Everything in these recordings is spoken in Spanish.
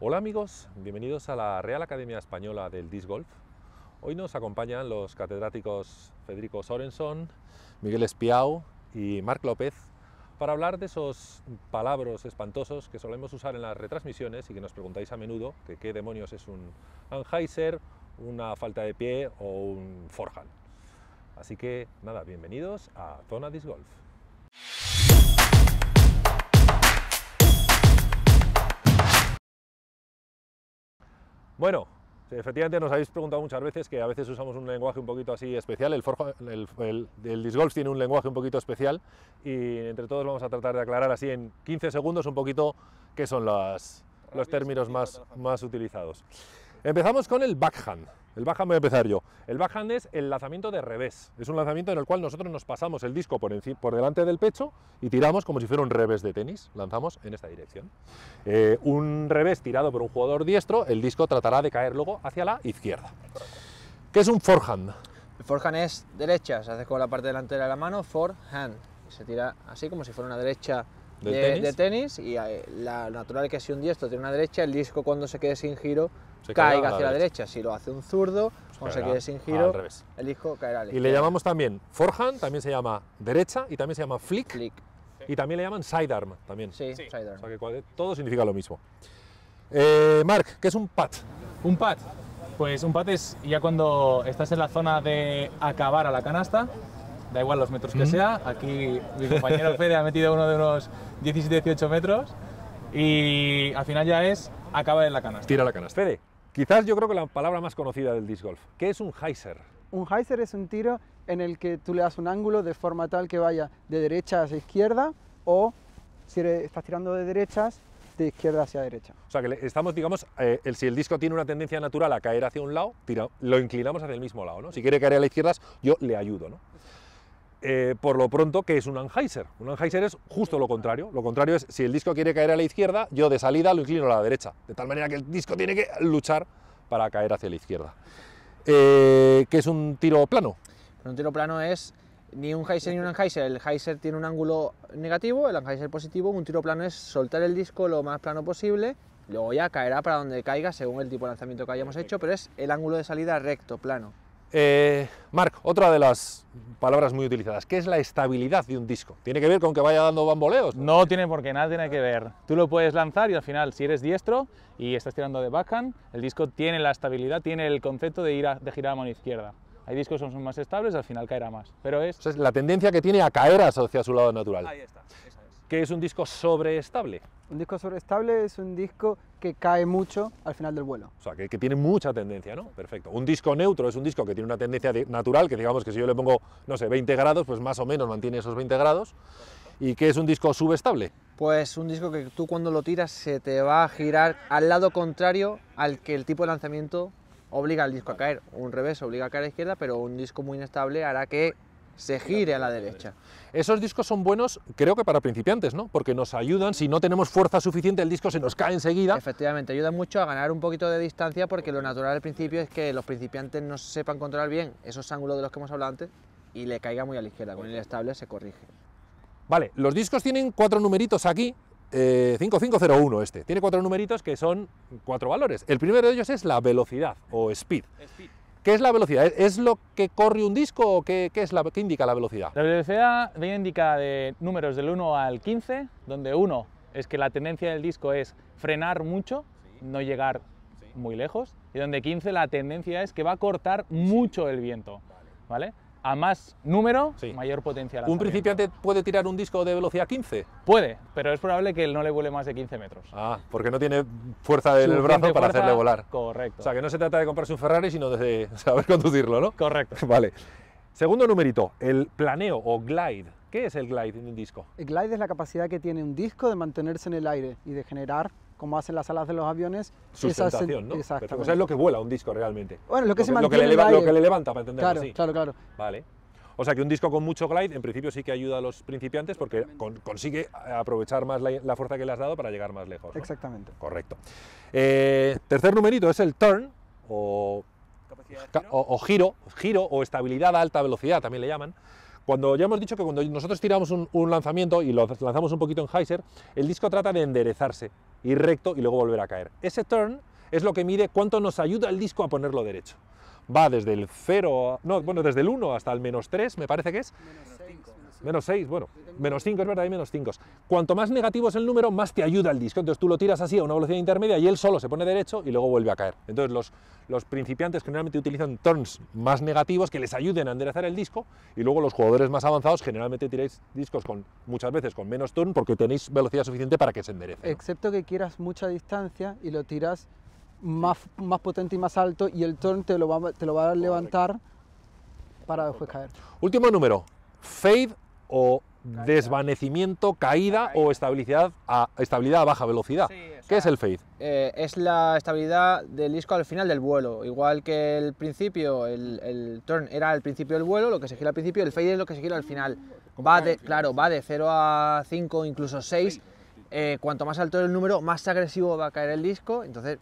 Hola amigos, bienvenidos a la Real Academia Española del Disc Golf. Hoy nos acompañan los catedráticos Federico Sorenson, Miguel Espiau y Marc López para hablar de esos palabras espantosos que solemos usar en las retransmisiones y que nos preguntáis a menudo, que qué demonios es un Anheuser, una falta de pie o un forehand. Así que nada, bienvenidos a Zona Disc Golf. Bueno, efectivamente nos habéis preguntado muchas veces que a veces usamos un lenguaje un poquito así especial, el disc golf tiene un lenguaje un poquito especial y entre todos vamos a tratar de aclarar así en 15 segundos un poquito qué son los términos más utilizados. Empezamos con el backhand. El backhand voy a empezar yo. El backhand es el lanzamiento de revés. Es un lanzamiento en el cual nosotros nos pasamos el disco por delante del pecho y tiramos como si fuera un revés de tenis. Lanzamos en esta dirección. Un revés tirado por un jugador diestro, el disco tratará de caer luego hacia la izquierda. ¿Qué es un forehand? El forehand es derecha, se hace con la parte delantera de la mano, forehand. Se tira así como si fuera una derecha de tenis y la natural es que si un diestro tiene una derecha, el disco cuando se quede sin giro caiga hacia la derecha. Si lo hace un zurdo, cuando se quede sin giro, el disco caerá a la izquierda. Y le llamamos también forehand, también se llama derecha y también se llama flick. Y también le llaman sidearm también. Sí, sidearm. O sea que todo significa lo mismo. Marc, ¿qué es un putt? Un putt. Pues un putt es ya cuando estás en la zona de acabar a la canasta, da igual los metros que sea. Aquí mi compañero Fede ha metido uno de unos 17-18 metros y al final ya es acabar en la canasta. Tira la canasta. Fede, quizás yo creo que la palabra más conocida del disc golf. ¿Qué es un hyzer? Un hyzer es un tiro en el que tú le das un ángulo de forma tal que vaya de derecha hacia izquierda o, si estás tirando de derechas, de izquierda hacia derecha. O sea, que estamos, digamos, si el disco tiene una tendencia natural a caer hacia un lado, lo inclinamos hacia el mismo lado, ¿no? Si quiere caer a la izquierda, yo le ayudo, ¿no? Por lo pronto, ¿qué es un Anheuser? Un Anheuser es justo lo contrario. Lo contrario es, si el disco quiere caer a la izquierda, yo de salida lo inclino a la derecha. De tal manera que el disco tiene que luchar para caer hacia la izquierda. ¿Qué es un tiro plano? Un tiro plano es ni un hyzer ni un Anheuser. El hyzer tiene un ángulo negativo, el Anheuser positivo. Un tiro plano es soltar el disco lo más plano posible, luego ya caerá para donde caiga según el tipo de lanzamiento que hayamos hecho, pero es el ángulo de salida recto, plano. Marc, otra de las palabras muy utilizadas, ¿qué es la estabilidad de un disco? ¿Tiene que ver con que vaya dando bamboleos? No tiene por qué, nada tiene que ver. Tú lo puedes lanzar y al final, si eres diestro y estás tirando de backhand, el disco tiene la estabilidad, tiene el concepto de girar a mano izquierda. Hay discos que son más estables, al final caerá más, pero es... O sea, es la tendencia que tiene a caer hacia su lado natural. Ahí está, esa es. ¿Qué es un disco sobreestable? Un disco sobreestable es un disco que cae mucho al final del vuelo. O sea, que tiene mucha tendencia, ¿no? Perfecto. Un disco neutro es un disco que tiene una tendencia natural, que digamos que si yo le pongo, no sé, 20 grados, pues más o menos mantiene esos 20 grados. ¿Y qué es un disco subestable? Pues un disco que tú cuando lo tiras se te va a girar al lado contrario al que el tipo de lanzamiento obliga al disco a caer. Un revés obliga a caer a la izquierda, pero un disco muy inestable hará que se gire a la derecha. Esos discos son buenos, creo que para principiantes, ¿no? Porque nos ayudan, si no tenemos fuerza suficiente, el disco se nos cae enseguida. Efectivamente, ayuda mucho a ganar un poquito de distancia porque lo natural al principio es que los principiantes no sepan controlar bien esos ángulos de los que hemos hablado antes y le caiga muy a la izquierda. Con el estable se corrige. Vale, los discos tienen 4 numeritos aquí, 5501 este. Tiene 4 numeritos que son 4 valores. El primero de ellos es la velocidad o speed. ¿Qué es la velocidad? ¿Es lo que corre un disco o qué indica la velocidad? La velocidad viene indicada de números del 1 al 15, donde 1 es que la tendencia del disco es frenar mucho, no llegar muy lejos, y donde 15 la tendencia es que va a cortar mucho el viento, ¿vale? A más número, mayor potencia. ¿Un principiante puede tirar un disco de velocidad 15? Puede, pero es probable que él no le vuele más de 15 metros. Ah, porque no tiene fuerza del brazo para hacerle volar. Correcto. O sea, que no se trata de comprarse un Ferrari, sino de saber conducirlo, ¿no? Correcto. Vale. Segundo numerito, el planeo o glide. ¿Qué es el glide en un disco? El glide es la capacidad que tiene un disco de mantenerse en el aire y de generar, como hacen las alas de los aviones, sustentación, ¿no? Exactamente. O sea, es lo que vuela un disco realmente. Bueno, lo que se lo mantiene que le levanta, para entenderlo así. Claro. Vale. O sea que un disco con mucho glide, en principio sí que ayuda a los principiantes porque consigue aprovechar más la fuerza que le has dado para llegar más lejos, ¿no? Exactamente. Correcto. Tercer numerito es el turn, o giro o estabilidad a alta velocidad, también le llaman, Cuando ya hemos dicho que cuando nosotros tiramos un lanzamiento y lo lanzamos un poquito en hyzer, el disco trata de enderezarse, ir recto y luego volver a caer. Ese turn es lo que mide cuánto nos ayuda el disco a ponerlo derecho. Va desde el 0, no, bueno, desde el 1 hasta el -3, me parece que es. -6, bueno, -5 es verdad, hay -5. Cuanto más negativo es el número, más te ayuda el disco. Entonces tú lo tiras así a una velocidad intermedia y él solo se pone derecho y luego vuelve a caer. Entonces los principiantes generalmente utilizan turns más negativos que les ayuden a enderezar el disco, y luego los jugadores más avanzados generalmente tiráis discos muchas veces con menos turn porque tenéis velocidad suficiente para que se enderece, ¿no? Excepto que quieras mucha distancia y lo tiras más potente y más alto, y el turn te lo va a levantar para después caer. Último número, fade o desvanecimiento, caída o estabilidad a baja velocidad. Sí, o sea, ¿qué es el fade? Es la estabilidad del disco al final del vuelo. Igual que el principio, el turn era al principio del vuelo, lo que se gira al principio, el fade es lo que se gira al final. Va de 0 a 5, incluso 6. Cuanto más alto el número, más agresivo va a caer el disco, entonces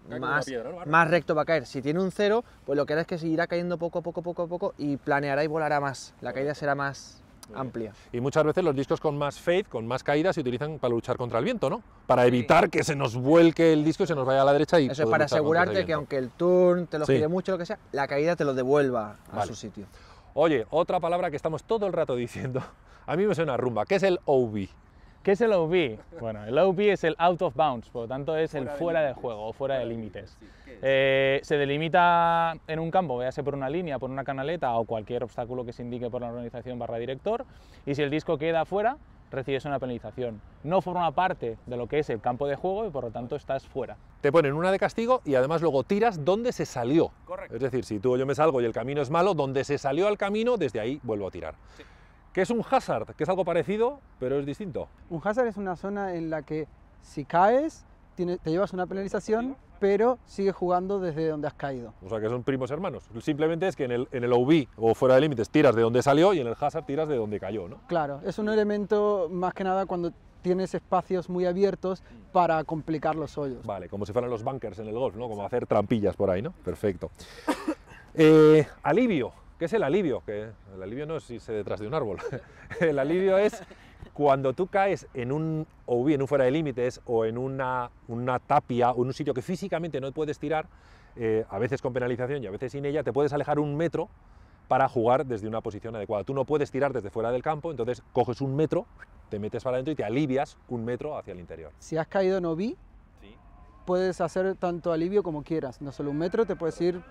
más recto va a caer. Si tiene un 0, pues lo que hará es que seguirá cayendo poco a poco y planeará y volará más. La caída será más amplia. Y muchas veces los discos con más fade, con más caída, se utilizan para luchar contra el viento, ¿no? Para evitar que se nos vuelque el disco y se nos vaya a la derecha. Y eso es para asegurarte que aunque el turn te lo gire mucho, lo que sea, la caída te lo devuelva a su sitio. Oye, otra palabra que estamos todo el rato diciendo, a mí me suena a rumba, ¿qué es el OB? ¿Qué es el OB? Bueno, el OB es el out of bounds, por lo tanto es el fuera de juego o fuera de límites. Se delimita en un campo, véase por una línea, por una canaleta o cualquier obstáculo que se indique por la organización /director, y si el disco queda fuera, recibes una penalización. No forma parte de lo que es el campo de juego y por lo tanto estás fuera. Te ponen una de castigo y además luego tiras donde se salió. Correcto. Es decir, si tú o yo me salgo y el camino es malo, donde se salió al camino, desde ahí vuelvo a tirar. Sí. ¿Qué es un hazard? Que es algo parecido, pero es distinto. Un hazard es una zona en la que si caes, te llevas una penalización, pero sigues jugando desde donde has caído. O sea que son primos hermanos. Simplemente es que en el OB o fuera de límites tiras de donde salió y en el hazard tiras de donde cayó, ¿no? Claro, es un elemento más que nada cuando tienes espacios muy abiertos para complicar los hoyos. Vale, como si fueran los bunkers en el golf, ¿no? Como hacer trampillas por ahí, ¿no? Perfecto. Alivio. ¿Qué es el alivio? Que el alivio no es irse detrás de un árbol. El alivio es cuando tú caes en un OB, en un fuera de límites, o en una tapia, o en un sitio que físicamente no puedes tirar, a veces con penalización y a veces sin ella, te puedes alejar 1 metro para jugar desde una posición adecuada. Tú no puedes tirar desde fuera del campo, entonces coges 1 metro, te metes para adentro y te alivias 1 metro hacia el interior. Si has caído en OB, puedes hacer tanto alivio como quieras, no solo 1 metro, te puedes ir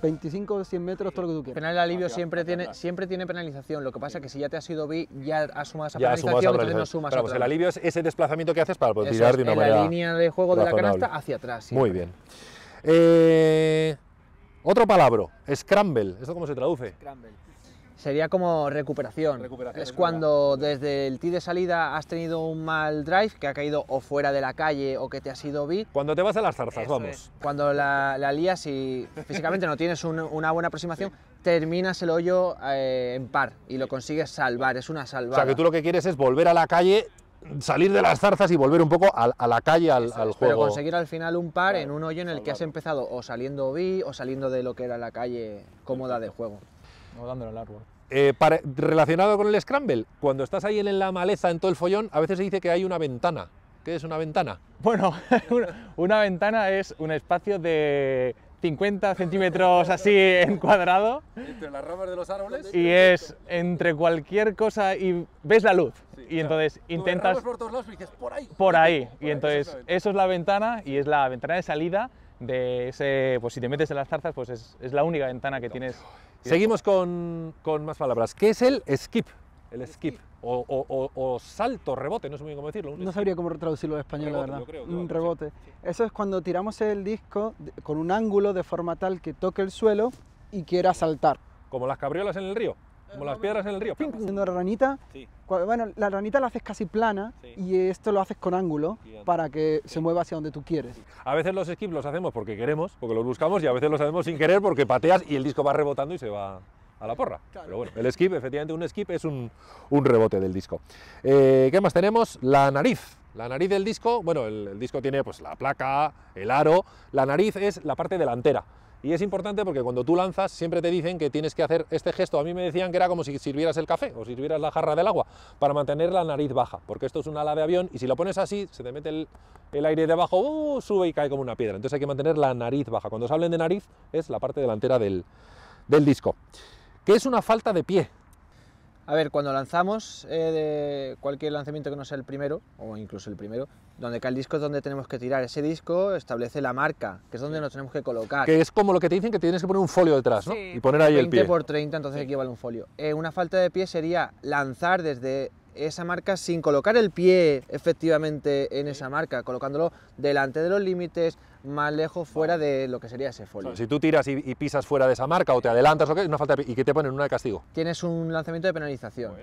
25 o 100 metros, todo lo que tú quieras. Al final el alivio siempre tiene penalización, lo que pasa es que si ya te has ido B, ya has sumado esa penalización, entonces no sumas otra. El alivio es ese desplazamiento que haces para poder tirar de una manera la línea de juego razonable. De la canasta hacia atrás. Muy bien. Otro palabra, scramble, ¿esto cómo se traduce? Scramble. Sería como recuperación. Es cuando desde el tee de salida has tenido un mal drive, que ha caído o fuera de la calle o que te has ido B. Cuando te vas a las zarzas, vamos. Cuando la lías y físicamente no tienes una buena aproximación, terminas el hoyo en par y lo consigues salvar, es una salvada. O sea, que tú lo que quieres es volver a la calle, salir de las zarzas y volver un poco a la calle, al juego. Pero conseguir al final un par en un hoyo en el que has empezado o saliendo B o saliendo de lo que era la calle cómoda de juego. O dándole al árbol. Relacionado con el scramble, cuando estás ahí en la maleza, en todo el follón, a veces se dice que hay una ventana. ¿Qué es una ventana? Bueno, una ventana es un espacio de 50 centímetros así en cuadrado. Entre las ramas de los árboles. Y es entre cualquier cosa y ves la luz. Sí, y entonces intentas... por todos lados y dices, por ahí. Por ahí. Y entonces eso es la ventana y es la ventana de salida de ese... Pues si te metes en las zarzas, pues es la única ventana que tienes. Seguimos con más palabras. ¿Qué es el skip? El skip. O salto, rebote, no sé muy bien cómo decirlo. No sabría cómo traducirlo en español, rebote, la verdad. Creo, un rebote. Sí. Eso es cuando tiramos el disco con un ángulo de forma tal que toque el suelo y quiera saltar. Como las cabriolas en el río, como las piedras en el río. Haciendo la ranita, sí. Bueno, la ranita la haces casi plana, sí. Y esto lo haces con ángulo para que se mueva hacia donde tú quieres. A veces los skips los hacemos porque queremos, porque los buscamos, y a veces los hacemos sin querer porque pateas y el disco va rebotando y se va a la porra. Claro. Pero bueno, el skip, efectivamente, un skip es un rebote del disco. ¿Qué más tenemos? La nariz. La nariz del disco, bueno, el disco tiene pues la placa, el aro, la nariz es la parte delantera. Y es importante porque cuando tú lanzas siempre te dicen que tienes que hacer este gesto. A mí me decían que era como si sirvieras el café o sirvieras la jarra del agua para mantener la nariz baja, porque esto es un ala de avión y si lo pones así, se te mete el aire debajo, sube y cae como una piedra. Entonces hay que mantener la nariz baja. Cuando os hablen de nariz es la parte delantera del disco. ¿Qué es una falta de pie? A ver, cuando lanzamos de cualquier lanzamiento que no sea el primero, o incluso el primero, donde cae el disco es donde tenemos que tirar. Ese disco establece la marca, que es donde nos tenemos que colocar. Que es como lo que te dicen que tienes que poner un folio detrás, ¿no? Y poner ahí el pie. 20 por 30, entonces equivale a un folio. Una falta de pie sería lanzar desde esa marca sin colocar el pie efectivamente en esa marca, colocándolo delante de los límites, más lejos fuera de lo que sería ese folio. O sea, si tú tiras y pisas fuera de esa marca o te adelantas o qué, es una falta de pie. ¿Y qué te ponen? Una de castigo. Tienes un lanzamiento de penalización.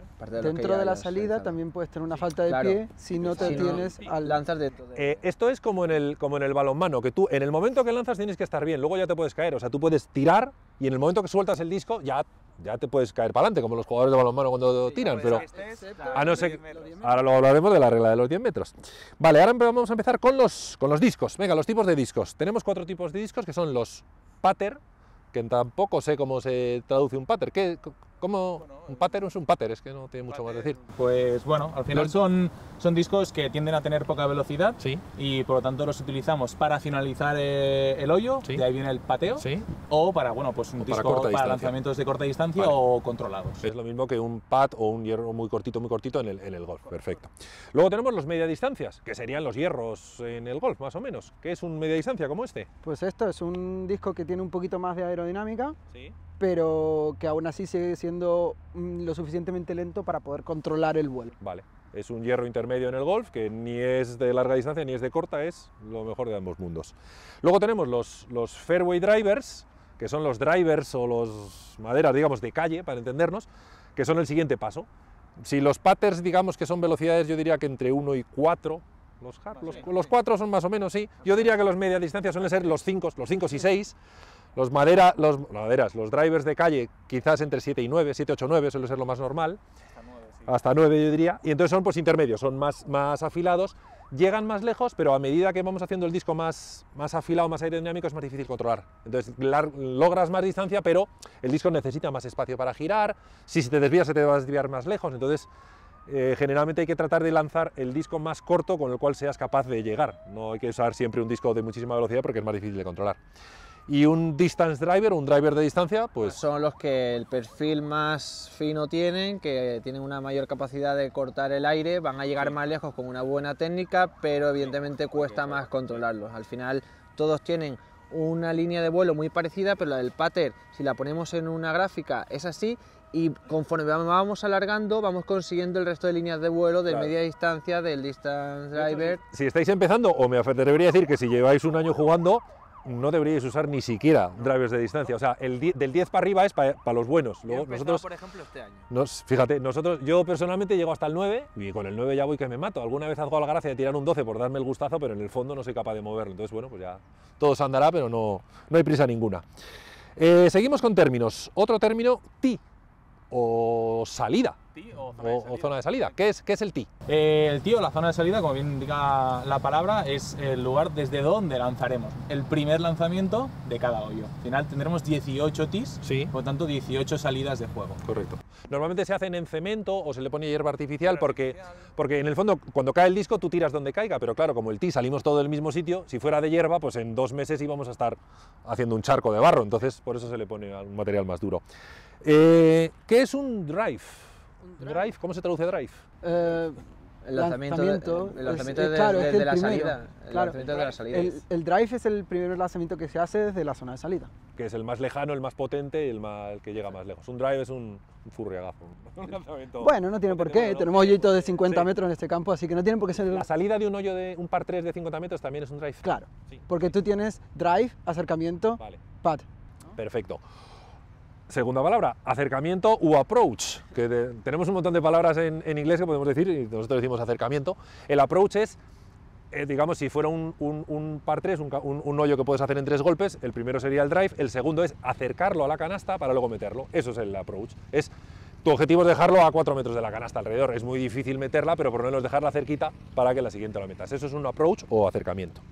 Dentro de la salida también puedes tener una falta de pie si no te tienes al lanzar de... Esto es como en el balonmano, que tú en el momento que lanzas tienes que estar bien, luego ya te puedes caer. O sea, tú puedes tirar y en el momento que sueltas el disco ya te puedes caer para adelante, como los jugadores de balonmano cuando tiran, pero a no ser... Ahora luego hablaremos de la regla de los 10 metros. Vale, ahora vamos a empezar con los discos. Venga, los tipos de discos. Tenemos 4 tipos de discos que son los pater, que tampoco sé cómo se traduce un pater. Un pater es un pater, es que no tiene mucho más decir. Pues bueno, al final son discos que tienden a tener poca velocidad, sí, y por lo tanto los utilizamos para finalizar el hoyo, sí, de ahí viene el pateo, sí, o para, bueno, pues un disco para lanzamientos de corta distancia, vale, o controlados. Es lo mismo que un pad o un hierro muy cortito en el golf, perfecto. Luego tenemos los media distancias, que serían los hierros en el golf, más o menos. ¿Qué es un media distancia como este? Pues esto es un disco que tiene un poquito más de aerodinámica, sí, pero que aún así sigue siendo lo suficientemente lento para poder controlar el vuelo. Vale, es un hierro intermedio en el golf, que ni es de larga distancia ni es de corta, es lo mejor de ambos mundos. Luego tenemos los fairway drivers, que son los drivers o los maderas, digamos, de calle, para entendernos, que son el siguiente paso. Si los patters, digamos que son velocidades, yo diría que entre 1 y 4, los 4 son más o menos, sí. Yo diría que los media distancia suelen ser los 5 y 6, los drivers de calle quizás entre 7 y 9, 7, 8, 9 suele ser lo más normal, hasta 9 yo diría, y entonces son pues intermedios, son más afilados, llegan más lejos, pero a medida que vamos haciendo el disco más afilado, más aerodinámico, es más difícil controlar. Entonces logras más distancia, pero el disco necesita más espacio para girar, si se te desvías se te va a desviar más lejos, entonces generalmente hay que tratar de lanzar el disco más corto con el cual seas capaz de llegar. No hay que usar siempre un disco de muchísima velocidad porque es más difícil de controlar. Y un distance driver, un driver de distancia, pues... Son los que el perfil más fino tienen, que tienen una mayor capacidad de cortar el aire, van a llegar más lejos con una buena técnica, pero evidentemente cuesta más controlarlos. Al final todos tienen una línea de vuelo muy parecida, pero la del pater, si la ponemos en una gráfica, es así, y conforme vamos alargando, vamos consiguiendo el resto de líneas de vuelo de media distancia, del distance driver. Si estáis empezando, o me debería decir que si lleváis un año jugando, no deberíais usar ni siquiera drivers de distancia. O sea, del 10 para arriba es para los buenos. Luego, nosotros, por ejemplo, este año. Fíjate, yo personalmente llego hasta el 9 y con el 9 ya voy que me mato. Alguna vez hago la gracia de tirar un 12 por darme el gustazo, pero en el fondo no soy capaz de moverlo. Entonces, bueno, pues ya todo se andará, pero no hay prisa ninguna. Seguimos con términos. Otro término, tee o salida. O zona de salida. ¿Qué es el tee? El tee o la zona de salida, como bien indica la palabra, es el lugar desde donde lanzaremos el primer lanzamiento de cada hoyo. Al final tendremos 18 tees, sí, por lo tanto 18 salidas de juego. Correcto. Normalmente se hacen en cemento o se le pone hierba artificial porque en el fondo cuando cae el disco tú tiras donde caiga, pero claro, como el tee salimos todo del mismo sitio, si fuera de hierba, pues en 2 meses íbamos a estar haciendo un charco de barro, entonces por eso se le pone un material más duro. ¿Qué es un drive? ¿Drive? ¿Cómo se traduce drive? El lanzamiento de la salida. El drive es el primer lanzamiento que se hace desde la zona de salida. Que es el más lejano, el más potente, el que llega más lejos. Un drive es un furriagazo. Bueno, no tiene por qué. Tenemos hoyitos de 50 metros en este campo, así que no tiene por qué ser... La salida de un hoyo de un par 3 de 50 metros también es un drive. Claro, sí, porque tú tienes drive, acercamiento, vale, pad. Perfecto. Segunda palabra, acercamiento u approach, que tenemos un montón de palabras en inglés que podemos decir, y nosotros decimos acercamiento. El approach es, digamos, si fuera un par 3, un hoyo que puedes hacer en 3 golpes, el primero sería el drive, el segundo es acercarlo a la canasta para luego meterlo. Eso es el approach. Tu objetivo es dejarlo a 4 metros de la canasta alrededor. Es muy difícil meterla, pero por lo menos dejarla cerquita para que la siguiente la metas. Eso es un approach o acercamiento.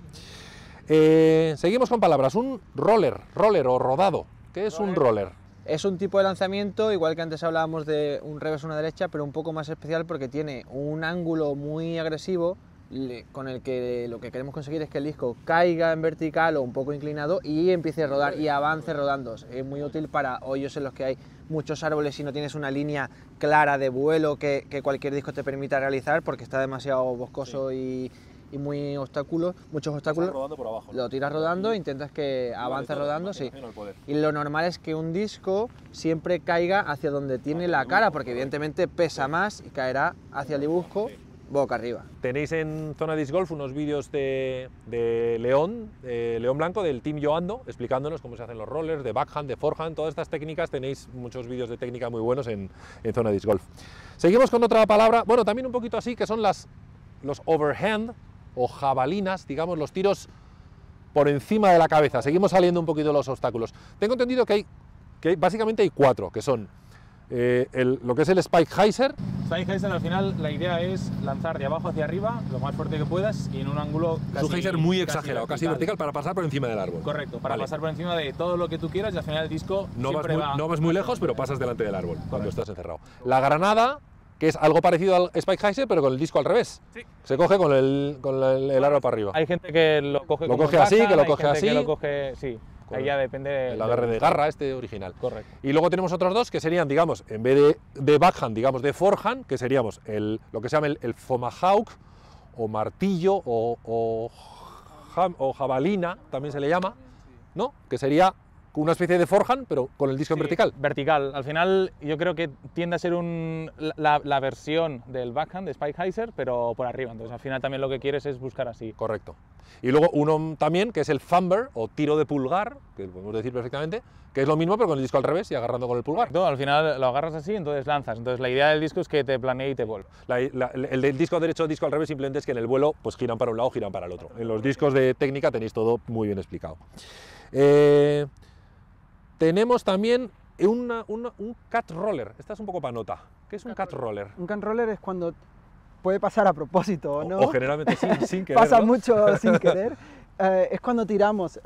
Seguimos con palabras. Un roller o rodado. ¿Qué es un roller? Es un tipo de lanzamiento, igual que antes hablábamos de un revés o una derecha, pero un poco más especial porque tiene un ángulo muy agresivo con el que lo que queremos conseguir es que el disco caiga en vertical o un poco inclinado y empiece a rodar y avance rodando. Es muy útil para hoyos en los que hay muchos árboles y no tienes una línea clara de vuelo que cualquier disco te permita realizar porque está demasiado boscoso y muchos obstáculos, Rodando por abajo, ¿no? Lo tiras rodando, intentas que avance rodando, sí. Y lo normal es que un disco siempre caiga hacia donde tiene la cara, porque evidentemente pesa más y caerá hacia el dibujo boca arriba. Tenéis en Zona Disc Golf unos vídeos de León Blanco, del Team Yoando, explicándonos cómo se hacen los rollers, de backhand, de forehand, todas estas técnicas. Tenéis muchos vídeos de técnica muy buenos en Zona Disc Golf. Seguimos con otra palabra, bueno, también un poquito así, que son los overhand, o jabalinas, digamos, los tiros por encima de la cabeza. Seguimos saliendo un poquito de los obstáculos. Tengo entendido que básicamente hay 4, que son lo que es el Spike Heiser. Spike Heiser, al final la idea es lanzar de abajo hacia arriba lo más fuerte que puedas y en un ángulo casi, es un Heiser muy exagerado, casi vertical, para pasar por encima del árbol. Correcto, para pasar por encima de todo lo que tú quieras y al final el disco no vas muy lejos, pero pasas delante del árbol cuando estás encerrado. La granada, que es algo parecido al Spike Heiser, pero con el disco al revés. Sí. Se coge con el aro para arriba. Hay gente que lo coge así, que lo coge así. Que lo coge, sí. Ahí ya depende el agarre de garra original. Correcto. Y luego tenemos otros dos que serían, digamos, en vez de backhand, digamos, de forehand, que seríamos lo que se llama el tomahawk, o martillo, o jabalina, también se le llama, ¿no? Que sería una especie de forehand, pero con el disco en vertical. Vertical. Al final yo creo que tiende a ser la versión del backhand de Spike Heiser, pero por arriba. Entonces al final también lo que quieres es buscar así. Correcto. Y luego uno también que es el thumber o tiro de pulgar, que podemos decir perfectamente, que es lo mismo pero con el disco al revés y agarrando con el pulgar. Al final lo agarras así, entonces lanzas. Entonces la idea del disco es que te planee y te vuelva. El del disco derecho o disco al revés simplemente es que en el vuelo pues giran para un lado, giran para el otro. En los discos de técnica tenéis todo muy bien explicado. Tenemos también un cat roller. Esta es un poco panota. ¿Qué es un cat roller? Un cat roller es cuando puede pasar a propósito, ¿no? O generalmente sin querer. Pasa ¿no? mucho sin querer. Es cuando tiramos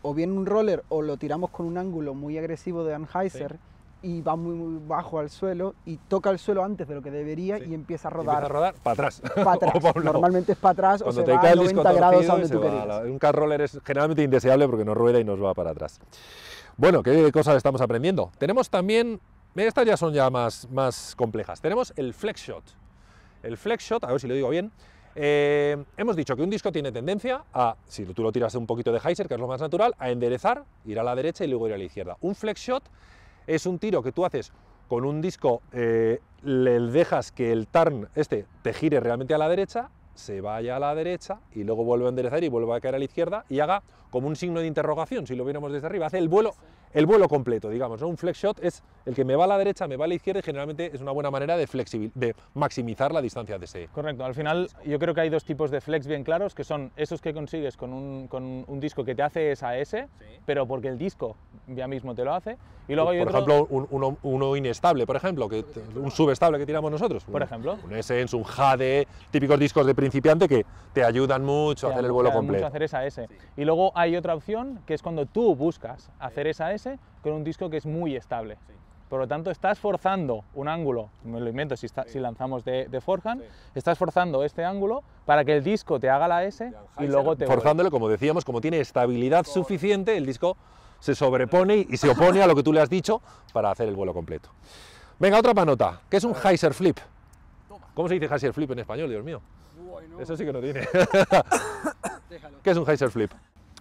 o bien un roller o lo tiramos con un ángulo muy agresivo de Anheuser y va muy bajo al suelo y toca el suelo antes de lo que debería y empieza a rodar. Empieza a rodar para atrás. Para atrás. Normalmente es para atrás cuando o te se va cae a el disco 90 grados a donde torcido tú y se va. querías. Un cat roller es generalmente indeseable porque nos rueda y nos va para atrás. Bueno, ¿qué cosas estamos aprendiendo? Tenemos también, estas ya son más complejas. Tenemos el flex shot. El flex shot, a ver si lo digo bien, hemos dicho que un disco tiene tendencia a, si tú lo tiras un poquito de Heiser, que es lo más natural, a enderezar, ir a la derecha y luego ir a la izquierda. Un flex shot es un tiro que tú haces con un disco, le dejas que el turn te gire realmente a la derecha, se vaya a la derecha y luego vuelve a enderezar y vuelve a caer a la izquierda y haga como un signo de interrogación, si lo viéramos desde arriba, hace el vuelo completo, digamos, ¿no? Un flex shot es el que me va a la derecha, me va a la izquierda y generalmente es una buena manera de maximizar la distancia de ese. Correcto, al final yo creo que hay dos tipos de flex bien claros, que son esos que consigues con un disco que te hace esa S, pero porque el disco ya mismo te lo hace, y luego hay por ejemplo, uno inestable, por ejemplo, un subestable que tiramos nosotros. Por ejemplo. Un Essence, un Jade, típicos discos de principiante que te ayudan mucho a hacer el vuelo completo. Mucho hacer esa S. Y luego hay otra opción, que es cuando tú buscas hacer esa S con un disco que es muy estable. Por lo tanto, estás forzando un ángulo, me lo invento si lanzamos de forehand, estás forzando este ángulo para que el disco te haga la S y luego te forzándole, como decíamos, como tiene estabilidad suficiente, el disco se sobrepone y se opone a lo que tú le has dicho para hacer el vuelo completo. Venga, otra panota, que es un Heiser flip. ¿Cómo se dice Heiser flip en español, Dios mío? Eso sí que no tiene. ¿Qué es un Heiser flip?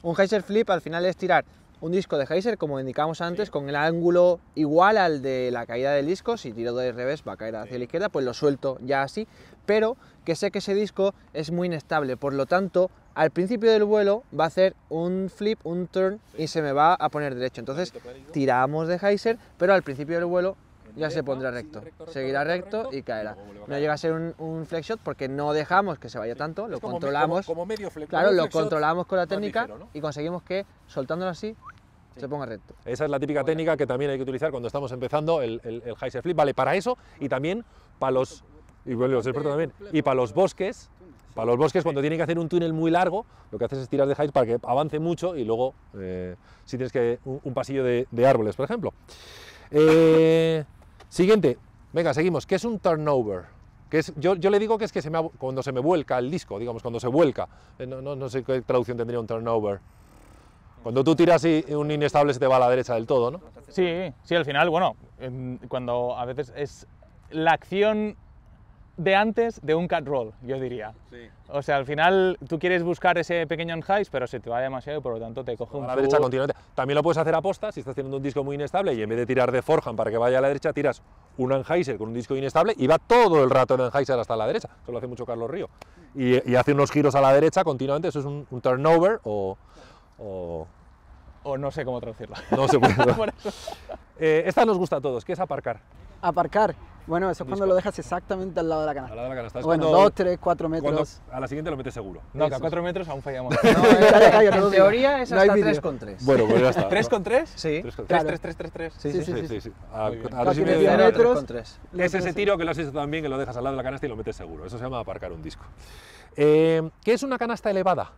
Un Heiser flip al final es tirar un disco de Heiser, como indicamos antes, con el ángulo igual al de la caída del disco. Si tiro de revés va a caer hacia la izquierda, pues lo suelto ya así, pero que sé que ese disco es muy inestable, por lo tanto al principio del vuelo va a hacer un flip, un turn y se me va a poner derecho. Entonces tiramos de Heiser, pero al principio del vuelo ya se pondrá recto, seguirá recto y caerá. No llega a ser un flex shot porque no dejamos que se vaya tanto, lo controlamos, como medio flex, claro, lo controlamos con la técnica ligero, ¿no? Y conseguimos que soltándolo así se ponga recto. Esa es la típica técnica que también hay que utilizar cuando estamos empezando el Heiser flip, vale para eso y también para los, y bueno, los expertos también, y para los bosques, Para los bosques, cuando tienen que hacer un túnel muy largo, lo que haces es tirar de heights para que avance mucho y luego, si tienes que un pasillo de árboles, por ejemplo. Siguiente, venga, seguimos. ¿Qué es un turnover? Que es, yo le digo que es que cuando se me vuelca el disco, digamos, cuando se vuelca. No sé qué traducción tendría un turnover. Cuando tú tiras y un inestable se te va a la derecha del todo, ¿no? Sí, sí, al final, bueno, cuando a veces es la acción de antes de un cut roll, yo diría. Sí. O sea, al final tú quieres buscar ese pequeño unheight, pero se te va demasiado y por lo tanto te coge un a la derecha continuamente. También lo puedes hacer a posta si estás teniendo un disco muy inestable y en vez de tirar de forehand para que vaya a la derecha, tiras un Anheuser con un disco inestable y va todo el rato el Anheuser hasta la derecha. Eso lo hace mucho Carlos Río. Y hace unos giros a la derecha continuamente. Eso es un turnover o no sé cómo traducirlo. No se puede. Esta nos gusta a todos, que es aparcar. Aparcar. Bueno, eso es cuando lo dejas exactamente al lado de la canasta. Al lado de la canasta. Es bueno, cuando, 2, 3, 4 metros. A la siguiente lo metes seguro. No, que a 4 metros aún fallamos. En teoría es hasta 3,3. Bueno, pues ya está. ¿3,3? Sí. 3. Sí. A Muy bien. 3,5 metros. Es ese tiro que lo has hecho también, que lo dejas al lado de la canasta y lo metes seguro. Eso se llama aparcar un disco. ¿Qué es una canasta elevada?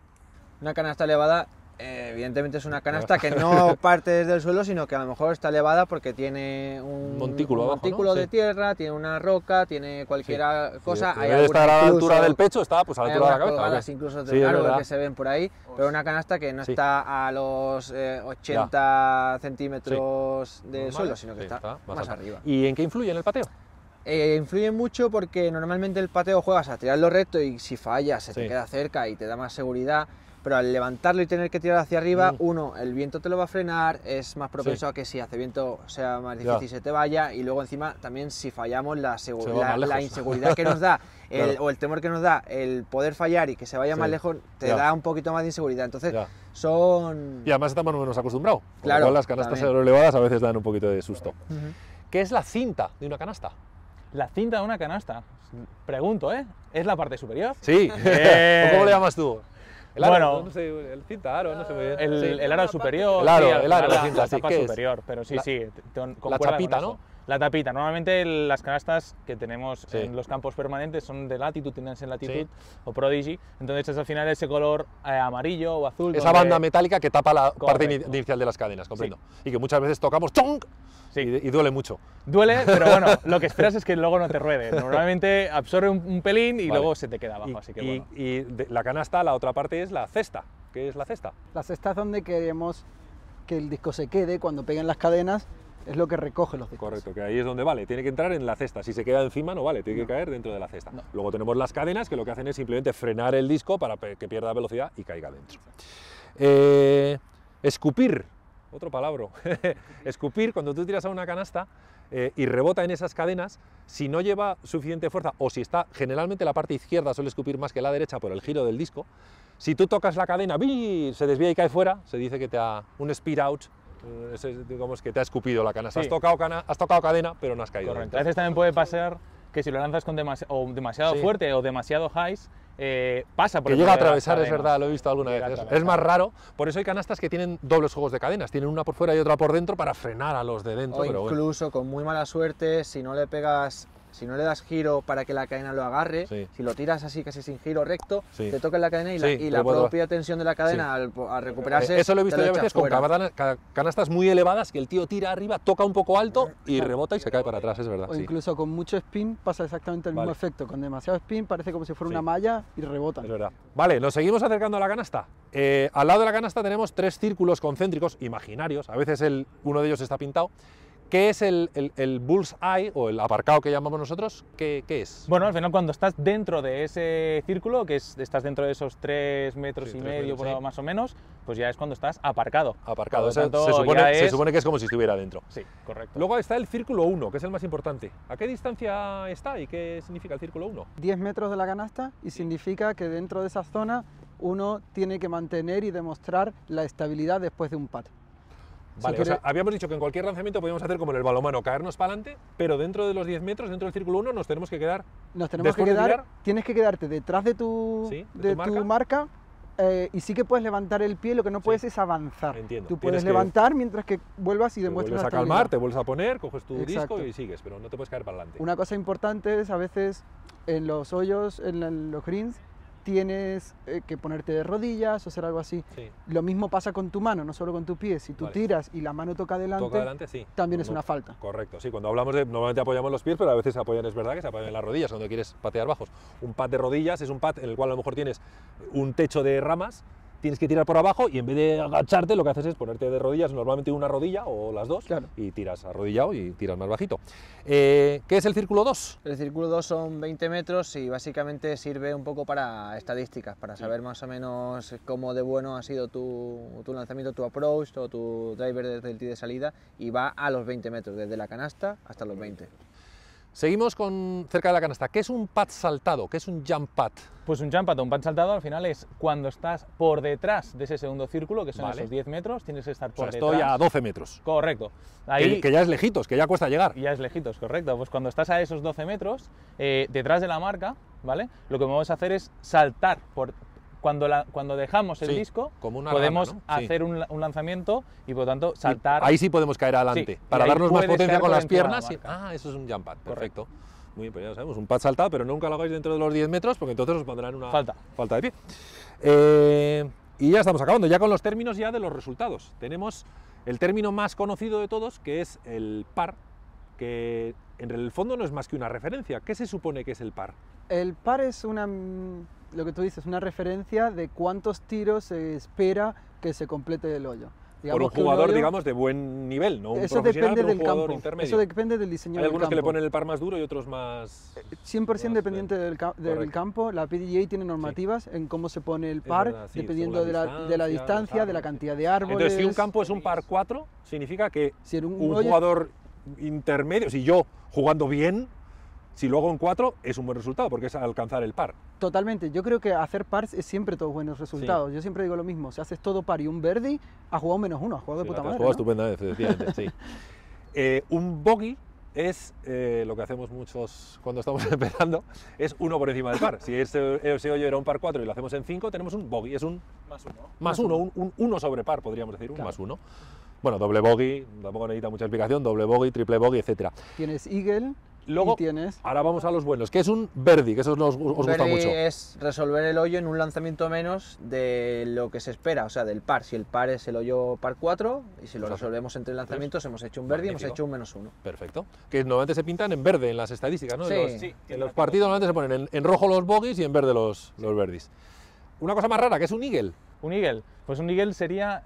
Una canasta elevada, evidentemente es una canasta que no parte desde el suelo, sino que a lo mejor está elevada porque tiene un montículo abajo, montículo ¿no? de tierra, tiene una roca, tiene cualquier cosa. En vez de estar a la altura del pecho, está pues a la altura de la cabeza. Colgadas incluso de un árbol que se ven por ahí, pero una canasta que no está a los 80 centímetros del suelo, sino que está más arriba. ¿Y en qué influye en el pateo? Influye mucho porque normalmente el pateo juegas a tirarlo recto y si fallas se te queda cerca y te da más seguridad. Pero al levantarlo y tener que tirar hacia arriba, el viento te lo va a frenar, es más propenso a que si hace viento sea más difícil se te vaya, y luego encima también si fallamos la inseguridad que nos da o el temor que nos da el poder fallar y que se vaya más lejos te da un poquito más de inseguridad. Entonces son... Y además estamos menos acostumbrados, claro, con las canastas elevadas a veces dan un poquito de susto. ¿Qué es la cinta de una canasta? La cinta de una canasta, pregunto, ¿es la parte superior? Sí, ¿o cómo le llamas tú? El aro, bueno, no sé, el cinta, aro, no sé muy bien. El aro superior, el aro, la cinta, la tapa superior, pero sí, la chapita, ¿no? La tapita. Normalmente las canastas que tenemos en los campos permanentes son de Latitude, Tendency en Latitude o Prodigy, entonces es al final ese color amarillo o azul. Esa banda metálica que tapa la parte inicial de las cadenas, comprendo. Y que muchas veces tocamos ¡tonk! Y duele mucho. Duele, pero bueno, lo que esperas es que luego no te ruede. Normalmente absorbe un pelín y luego se te queda abajo, así que bueno. Y la canasta, la otra parte es la cesta. ¿Qué es la cesta? La cesta es donde queremos que el disco se quede cuando peguen las cadenas, es lo que recoge los discos. Correcto, que ahí es donde vale, tiene que entrar en la cesta. Si se queda encima no vale, tiene que caer dentro de la cesta. Luego tenemos las cadenas que lo que hacen es simplemente frenar el disco para que pierda velocidad y caiga dentro. Escupir. Otro palabra. Escupir, cuando tú tiras a una canasta y rebota en esas cadenas, si no lleva suficiente fuerza o si está, generalmente la parte izquierda suele escupir más que la derecha por el giro del disco, si tú tocas la cadena, se desvía y cae fuera, se dice que te ha un speed out, digamos que te ha escupido la canasta. Sí. Has tocado cadena, pero no has caído. Correcto. A veces también puede pasar que si lo lanzas con demasiado fuerte o demasiado highs, pasa por que llega a atravesar, es verdad, lo he visto alguna vez. Es más raro, por eso hay canastas que tienen dobles juegos de cadenas, tienen una por fuera y otra por dentro para frenar a los de dentro. O incluso con muy mala suerte, si no le das giro para que la cadena lo agarre, si lo tiras así casi sin giro recto, te toca la cadena y la propia tensión de la cadena al recuperarse. Eso lo he visto yo a veces con canastas muy elevadas que el tío tira arriba, toca un poco alto y rebota y se cae para atrás, es verdad. O incluso con mucho spin pasa exactamente el mismo efecto, con demasiado spin parece como si fuera una malla y rebota. Es verdad. Vale, nos seguimos acercando a la canasta. Al lado de la canasta tenemos 3 círculos concéntricos imaginarios, a veces uno de ellos está pintado. ¿Qué es el bullseye o el aparcado que llamamos nosotros? ¿Qué es? Bueno, al final cuando estás dentro de ese círculo, estás dentro de esos 3 metros y medio más o menos, pues ya es cuando estás aparcado. Aparcado, se supone que es como si estuviera dentro. Sí, correcto. Luego está el círculo 1, que es el más importante. ¿A qué distancia está y qué significa el círculo 1? 10 metros de la canasta y significa que dentro de esa zona uno tiene que mantener y demostrar la estabilidad después de un pat. Vale, o sea, habíamos dicho que en cualquier lanzamiento podíamos hacer como en el balonmano, caernos para adelante, pero dentro de los 10 metros, dentro del círculo 1, nos tenemos que quedar. Tienes que quedarte detrás de tu marca y sí que puedes levantar el pie, lo que no puedes es avanzar. Entiendo. Tú puedes levantar mientras que vuelvas y demuestras la estabilidad. Te vuelves a calmar, te vuelves a poner, coges tu disco y sigues, pero no te puedes caer para adelante. Una cosa importante es a veces en los hoyos, en los greens, tienes que ponerte de rodillas o hacer algo así. Sí. Lo mismo pasa con tu mano, no solo con tu pie. Si tú Vale. tiras y la mano toca adelante, Sí. también es No, una falta. Correcto, sí. Cuando hablamos de, normalmente apoyamos los pies, pero a veces se apoyan, es verdad, que se apoyan en las rodillas cuando quieres patear bajos. Un pad de rodillas es un pad en el cual a lo mejor tienes un techo de ramas, tienes que tirar por abajo y en vez de agacharte lo que haces es ponerte de rodillas, normalmente una rodilla o las dos, Claro. y tiras arrodillado y tiras más bajito. ¿Qué es el círculo 2? El círculo 2 son 20 metros y básicamente sirve un poco para estadísticas, para saber más o menos cómo de bueno ha sido tu lanzamiento, tu approach o tu driver desde el tee de salida, y va a los 20 metros, desde la canasta hasta los 20. Seguimos cerca de la canasta. ¿Qué es un pad saltado? ¿Qué es un jump pad? Pues un jump pad o un pad saltado al final es cuando estás por detrás de ese segundo círculo, que son Vale. esos 10 metros, tienes que estar O por sea, detrás. estoy a 12 metros. Correcto. Ahí Que ya es lejitos, que ya cuesta llegar. ya es lejitos, correcto. Pues cuando estás a esos 12 metros, detrás de la marca, ¿vale? Lo que vamos a hacer es saltar cuando dejamos el Sí, disco, como una podemos rana, ¿no? Sí. hacer un lanzamiento y por lo tanto saltar. Ahí sí podemos caer adelante, Sí, para y ahí darnos más puedes potencia caer con por las encima de la piernas. marca. Eso es un jump pad, Correcto. perfecto. Muy bien, pues ya lo sabemos, un pad saltado, pero nunca lo hagáis dentro de los 10 metros porque entonces os pondrán una Falta. de pie. Y ya estamos acabando, ya con los términos ya de los resultados. Tenemos el término más conocido de todos, que es el par, que en el fondo no es más que una referencia. ¿Qué se supone que es el par? El par es lo que tú dices, una referencia de cuántos tiros se espera que se complete el hoyo. Por un Digamos que jugador, hoyo- digamos, de buen nivel, no un eso profesional, depende pero un del jugador campo. intermedio. Eso depende del diseño Hay del algunos que le campo. ponen el par más duro y otros más... 100% más dependiente del Correcto. campo. La PDGA tiene normativas en cómo se pone el par, verdad, sí, dependiendo según la de la distancia, distancia, los de la árboles, cantidad de árboles. Entonces, si un campo es un par 4, significa que Si en un un hoyo- jugador intermedio, si yo jugando bien, si lo hago en 4, es un buen resultado, porque es alcanzar el par. Totalmente. Yo creo que hacer pars es siempre todos buenos resultados. Yo siempre digo lo mismo. Si haces todo par y un birdie, has jugado -1, has jugado de Sí, puta la madre. jugado ¿no? estupendamente, efectivamente, sí. Un bogey es lo que hacemos muchos cuando estamos empezando, es uno por encima del par. Si ese hoyo era un par 4 y lo hacemos en 5, tenemos un bogey, es un más uno, un 1 sobre par, podríamos decir, un Claro. más 1. Bueno, doble bogey, tampoco necesita mucha explicación, doble bogey, triple bogey, etcétera. Tienes eagle Luego, y tienes... ahora vamos a los buenos, que es un birdie, que eso os gusta Birdie mucho. es resolver el hoyo en un lanzamiento menos de lo que se espera, o sea, del par. Si el par es el hoyo par 4 y si lo Exacto. resolvemos entre lanzamientos, hemos hecho un birdie, hemos Magnífico. hecho un -1. Perfecto. Que normalmente se pintan en verde en las estadísticas, ¿no? Sí. En los partidos normalmente se ponen en rojo los bogeys y en verde los birdies. Una cosa más rara, que es un eagle. Un eagle. Pues un eagle sería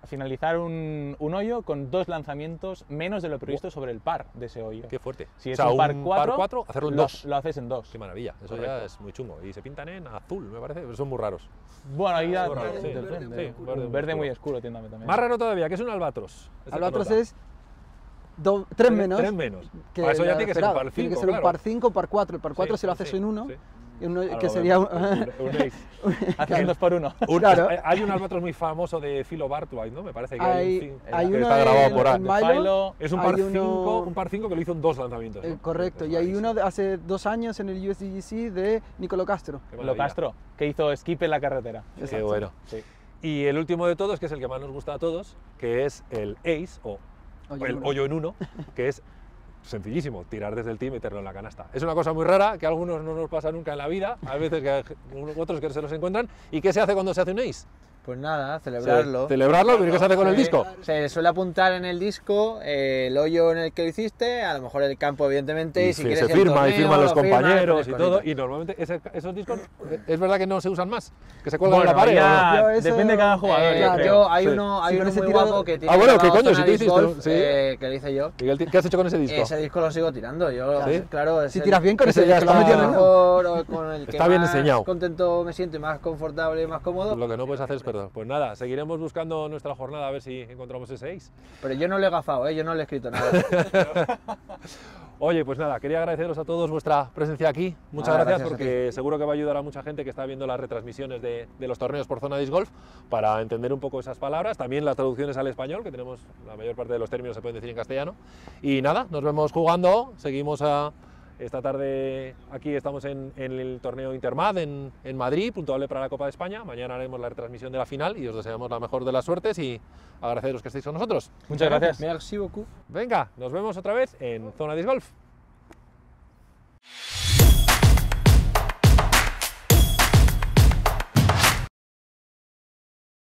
finalizar un hoyo con 2 lanzamientos menos de lo previsto sobre el par de ese hoyo. Qué fuerte. Si es o sea, un par par 4, 4, hacerlo en lo, 2. lo haces en 2. Qué maravilla, eso ya Correcto. es muy chungo. Y se pintan en azul, me parece, pero son muy raros. Bueno, ahí ya Verde, sí, sí, depende. sí, Un verde muy oscuro tiene también. Más raro todavía, que es un albatros. Ese Albatros te nota. es 3 menos. 3 menos. que Eso ya la tiene que ser un esperada. par 5, Tiene que ser claro. un par 5, par 4. El par 4 Sí, si lo haces sí, en 1, sí. que sería un ace. Haces un 2 por 1. Claro. Hay un albatros muy famoso de Philo Bartwright, ¿no? Me parece que Hay que uno está grabado por ahí. en Milo, Es un hay par, uno- 5, un par 5 que lo hizo en 2 lanzamientos. ¿no? correcto, Es y hay rarísimo. uno de hace 2 años en el USDGC de Nicolo Castro. Qué Lo maravilla. Castro, que hizo skip en la carretera. Qué Exacto. bueno. Sí. Y el último de todos, que es el que más nos gusta a todos, que es el ace o Hoyo el en uno. hoyo en 1, que es sencillísimo, tirar desde el tee y meterlo en la canasta. Es una cosa muy rara, que a algunos no nos pasa nunca en la vida, a veces que otros que se los encuentran. ¿Y qué se hace cuando se hace un ace? Pues nada, celebrarlo. Celebrarlo, pero ¿qué se hace con el Sí, disco? Se suele apuntar en el disco el hoyo en el que lo hiciste, a lo mejor el campo, evidentemente, y si quieres se el firma y torneo, firman los lo firmas, compañeros pones y todo, cositas. y normalmente esos discos es verdad que no se usan más, que se cuelgan en la Bueno, pared. ya ¿o no? Yo eso- depende de cada jugador. yo claro. creo. Hay Sí. uno, hay Sí, uno con ese muy tiro- guapo que tiene Ah, bueno, ¿qué grabado coño? Si Zona tú Disc hiciste, Golf, sí. que lo hice yo. Miguel, ¿qué has hecho con ese disco? Ese disco lo sigo tirando. Yo, ¿Sí? claro, es Si el- tiras bien con ese ese, ya te lo está- has metido en el- mejor, o con el que Está bien más enseñado. contento me siento y más confortable y más cómodo. Lo que no puedes hacer es perder. Pues nada, seguiremos buscando nuestra jornada a ver si encontramos ese ace. Pero yo no le he gafado, yo no le he escrito nada. Oye, pues nada, quería agradeceros a todos vuestra presencia aquí. Muchas Nada, gracias, gracias a porque seguro que va a ayudar a mucha gente que está viendo las retransmisiones de los torneos por Zona Disc Golf para entender un poco esas palabras. También las traducciones al español, que tenemos la mayor parte de los términos se pueden decir en castellano. Y nada, nos vemos jugando. Seguimos esta tarde aquí, estamos en el torneo Intermad en Madrid, puntuable para la Copa de España. Mañana haremos la retransmisión de la final y os deseamos la mejor de las suertes y agradeceros que estéis con nosotros. Muchas gracias. Merci beaucoup. Venga, nos vemos otra vez en Zona Disc Golf.